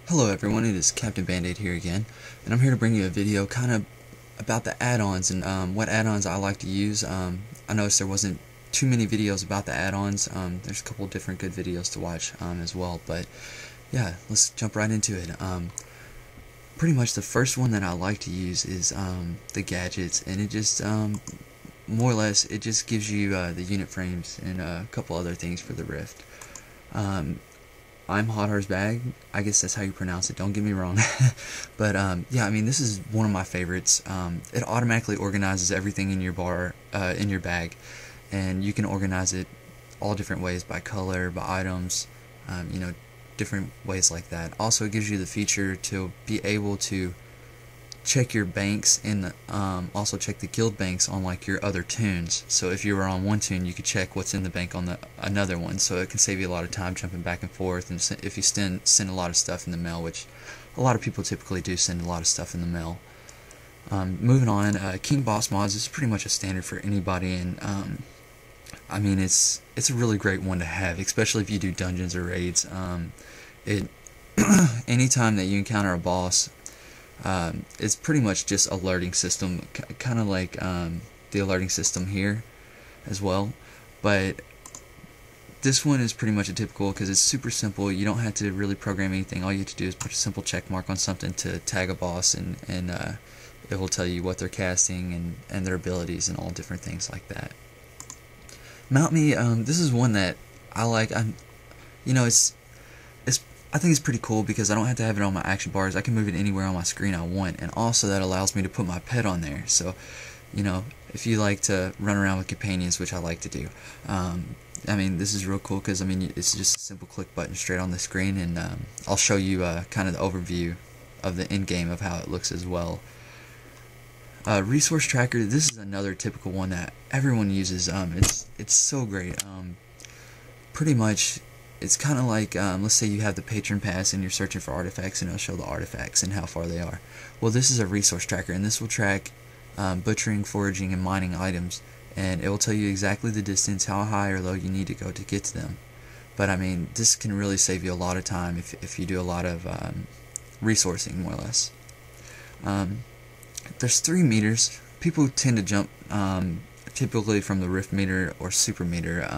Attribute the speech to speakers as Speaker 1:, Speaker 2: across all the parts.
Speaker 1: Hello everyone, it is Captain Band-Aid here again, and I'm here to bring you a video kind of about the add-ons and what add-ons I like to use. I noticed there wasn't too many videos about the add-ons. There's a couple different good videos to watch as well, but yeah, let's jump right into it. Pretty much the first one that I like to use is the gadgets, and it just more or less it just gives you the unit frames and a couple other things for the Rift. I'm Hot Horse Bag. I guess that's how you pronounce it. Don't get me wrong. But yeah, I mean, this is one of my favorites. It automatically organizes everything in your in your bag, and you can organize it all different ways, by color, by items, you know, different ways like that. Also, it gives you the feature to be able to check your banks and also check the guild banks on like your other tunes. So if you were on one tune, you could check what's in the bank on the another one, so it can save you a lot of time jumping back and forth. And if you send a lot of stuff in the mail, which a lot of people typically do send a lot of stuff in the mail. Moving on, King Boss mods is pretty much a standard for anybody, and I mean, it's a really great one to have, especially if you do dungeons or raids. Anytime that you encounter a boss, it's pretty much just alerting system, kind of like the alerting system here as well, but this one is pretty much a typical because it's super simple. You don't have to really program anything. All you have to do is put a simple check mark on something to tag a boss, and it will tell you what they're casting and their abilities and all different things like that. Mount Me, this is one that I like. You know, I think it's pretty cool because I don't have to have it on my action bars. I can move it anywhere on my screen I want, and also that allows me to put my pet on there. So, you know, if you like to run around with companions, which I like to do, I mean, this is real cool because, I mean, it's just a simple click button straight on the screen, and I'll show you kind of the overview of the end game of how it looks as well. Resource Tracker, this is another typical one that everyone uses. It's so great. Pretty much, it's kind of like, let's say you have the patron pass and you're searching for artifacts, and it'll show the artifacts and how far they are. Well, this is a resource tracker, and this will track butchering, foraging, and mining items, and it will tell you exactly the distance, how high or low you need to go to get to them. But I mean, this can really save you a lot of time if you do a lot of resourcing, more or less. There's 3 meters. People tend to jump typically from the Rift meter or Super meter.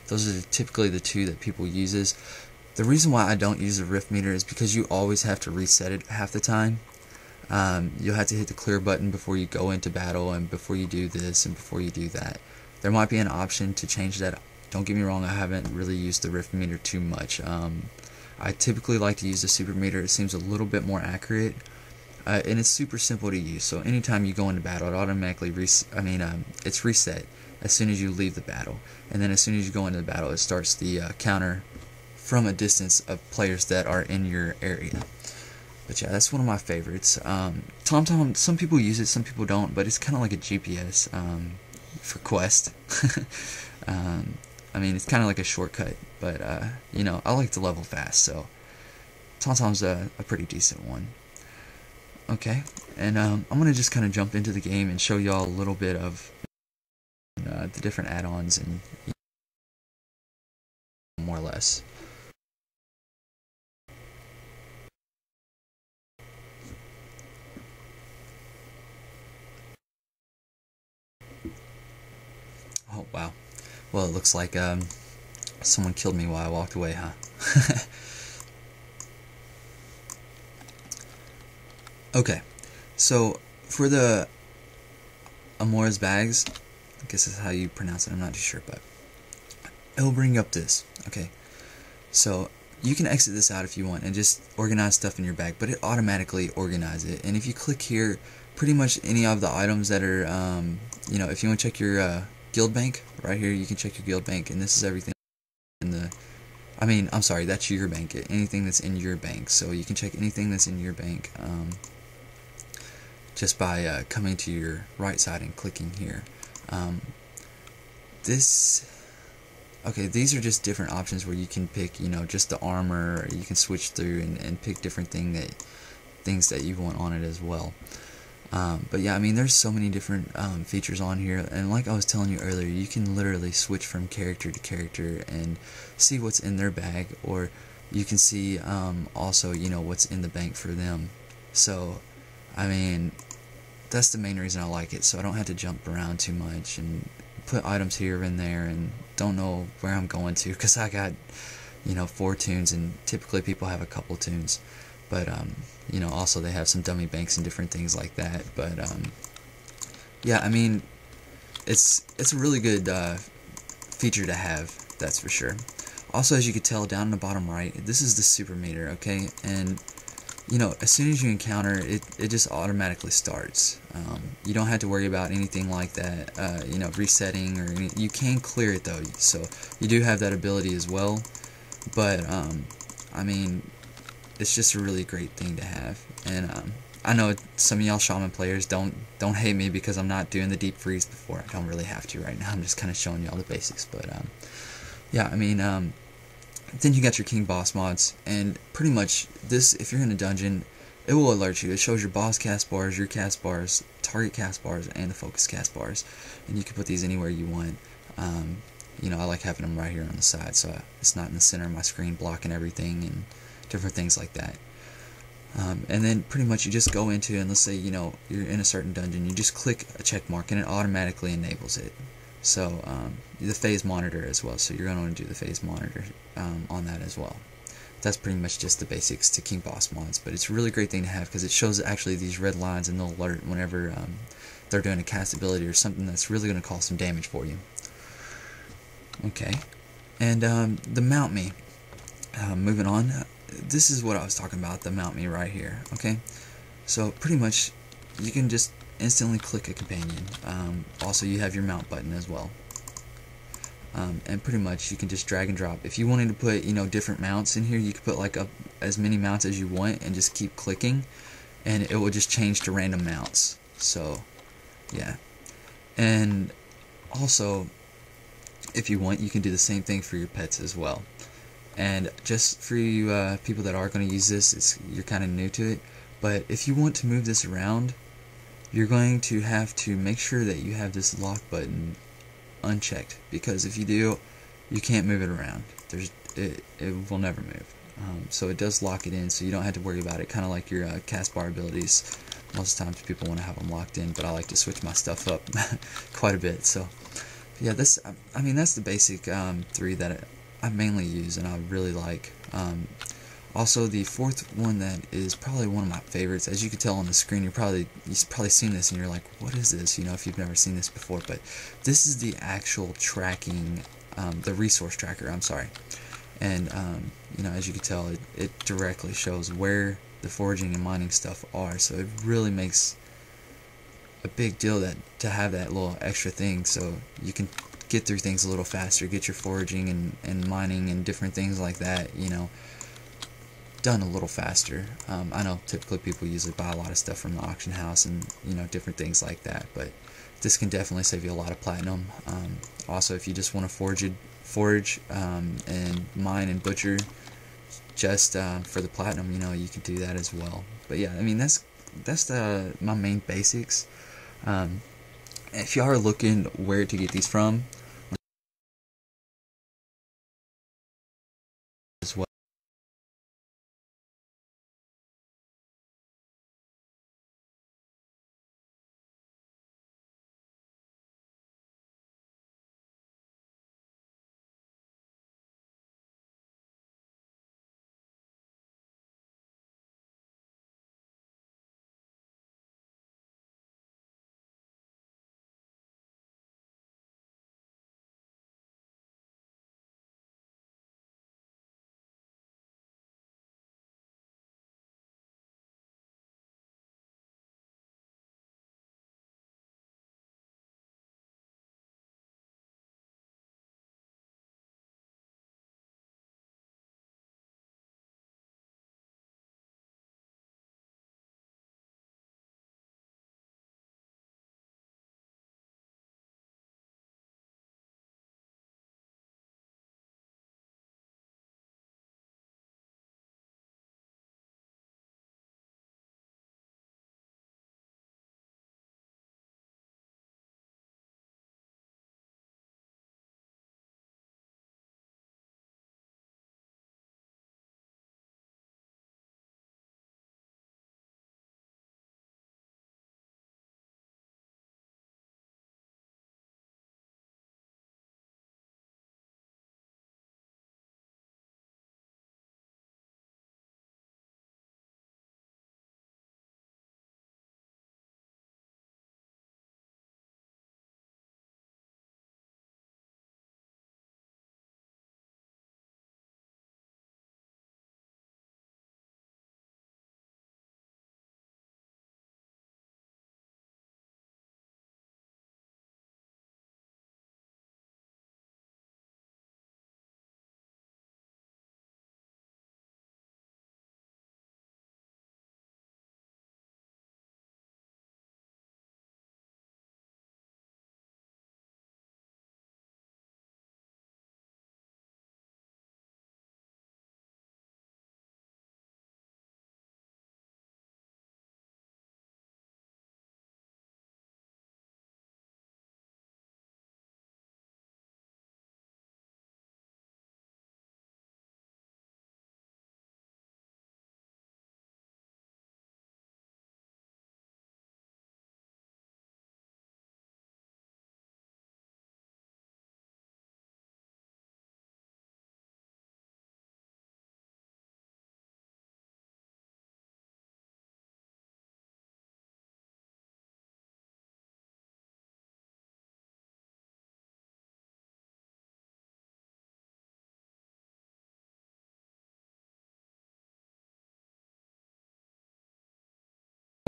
Speaker 1: Those are typically the two that people uses. The reason why I don't use the Rift meter is because you always have to reset it half the time. You'll have to hit the clear button before you go into battle, and before you do this, and before you do that. There might be an option to change that. Don't get me wrong, I haven't really used the Rift meter too much. I typically like to use the Super meter. It seems a little bit more accurate, and it's super simple to use. So anytime you go into battle, it automatically it's reset as soon as you leave the battle, and then as soon as you go into the battle, it starts the counter from a distance of players that are in your area. But yeah, that's one of my favorites. TomTom, some people use it, some people don't, but it's kind of like a GPS for quest. I mean, it's kind of like a shortcut, but you know, I like to level fast, so TomTom's a pretty decent one. Okay, and I'm gonna just kind of jump into the game and show y'all a little bit of the different add-ons, and more or less. Oh wow. Well, it looks like someone killed me while I walked away, huh? Okay, so for the Amora's bags, I guess that's how you pronounce it, I'm not too sure, but it'll bring up this. Okay, so you can exit this out if you want and just organize stuff in your bag, but it automatically organizes it. And if you click here, pretty much any of the items that are, you know, if you want to check your guild bank, right here you can check your guild bank, and this is everything in the, I'm sorry, that's your bank, anything that's in your bank. So you can check anything that's in your bank just by coming to your right side and clicking here. Okay, these are just different options where you can pick, you know, just the armor, or you can switch through and pick different things that you want on it as well. But yeah, I mean, there's so many different features on here, and like I was telling you earlier, you can literally switch from character to character and see what's in their bag, or you can see also, you know, what's in the bank for them. So, I mean, that's the main reason I like it, so I don't have to jump around too much and put items here and there and don't know where I'm going to, because I got, you know, 4 tunes, and typically people have a couple tunes, but you know, also they have some dummy banks and different things like that. But yeah, I mean, it's a really good feature to have, that's for sure. Also, as you can tell down in the bottom right, this is the super meter, okay? And you know, as soon as you encounter it, it just automatically starts. You don't have to worry about anything like that, you know, resetting or any. You can clear it though, so you do have that ability as well. But I mean, it's just a really great thing to have. And I know some of y'all shaman players don't hate me because I'm not doing the deep freeze before. I don't really have to right now. I'm just kind of showing y'all the basics. But yeah, I mean, then you got your king boss mods, and pretty much this, if you're in a dungeon, it will alert you. It shows your boss cast bars, your cast bars, target cast bars, and the focus cast bars, and you can put these anywhere you want. You know, I like having them right here on the side, so it's not in the center of my screen blocking everything and different things like that. And then pretty much you just go into, and let's say, you know, you're in a certain dungeon, you just click a check mark and it automatically enables it. So the phase monitor as well, so you're going to want to do the phase monitor on that as well. That's pretty much just the basics to King Boss mods, but it's a really great thing to have because it shows actually these red lines, and they'll alert whenever they're doing a cast ability or something that's really going to cause some damage for you. Okay, and the mount me. Moving on, this is what I was talking about, the mount me right here. Okay, so pretty much you can just instantly click a companion. Also, you have your mount button as well. And pretty much you can just drag and drop. If you wanted to put, you know, different mounts in here, you could put like as many mounts as you want and just keep clicking, and it will just change to random mounts. So yeah, and also if you want, you can do the same thing for your pets as well. And just for you people that are going to use this, you're kind of new to it, but if you want to move this around, you're going to have to make sure that you have this lock button unchecked, because if you do, you can't move it around. It will never move. So it does lock it in, so you don't have to worry about it, kind of like your cast bar abilities. Most times people want to have them locked in, but I like to switch my stuff up quite a bit. So yeah, I mean, that's the basic 3 that I mainly use and I really like. Also, the fourth one that is probably one of my favorites, as you can tell on the screen, you've probably seen this and you're like, what is this? You know, if you've never seen this before, but this is the actual tracking, the resource tracker, I'm sorry. And, you know, as you can tell, it directly shows where the foraging and mining stuff are, so it really makes a big deal to have that little extra thing, so you can get through things a little faster, get your foraging and mining and different things like that, you know, done a little faster. I know typically people usually buy a lot of stuff from the auction house and, you know, different things like that, but this can definitely save you a lot of platinum. Also, if you just want to forage and mine and butcher just for the platinum, you know, you can do that as well. But yeah, I mean, that's my main basics. If y'all are looking where to get these from as well.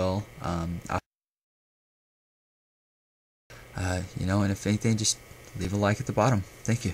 Speaker 1: well. You know, and if anything, just leave a like at the bottom. Thank you.